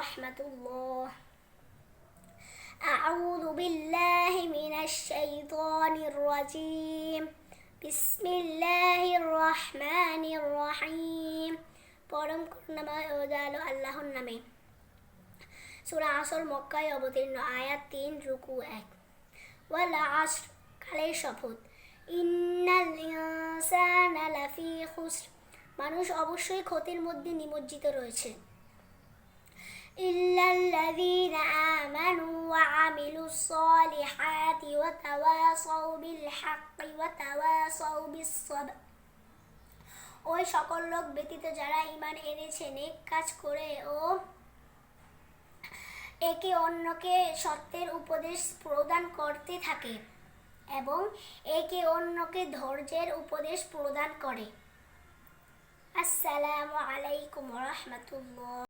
রাহমাতুল্লাহ। আউযু বিল্লাহি মিনাশ শাইতানির রাজীম। বিসমিল্লাহির রহমানির রহিম। পরম করুণাময় ও দয়ালু আল্লাহর নামে। সূরা আসর মক্কায় অবতীর্ণ, আয়াত ৩, রুকু ১। ওয়াল আসর, কালের শপথ। ইন্নাল ইনসানা লাফি খুসর, মানুষ অবশ্যই ক্ষতির মধ্যে নিমজ্জিত রয়েছে। ইল্লাল্লাযীনা আমানু ওয়া আমিলুস সলিহাতি ওয়া তাওয়াসাউ বিল হাক্কি ওয়া তাওয়াসাউ বিস সবর, ওই সকল লোক ব্যতীত যারা ঈমান এনেছে, নেক কাজ করে ও একে অন্যকে সত্যের উপদেশ প্রদান করতে থাকে এবং একে অন্যকে ধৈর্যের উপদেশ প্রদান করে। আসসালামু আলাইকুম ওয়া রাহমাতুল্লাহ।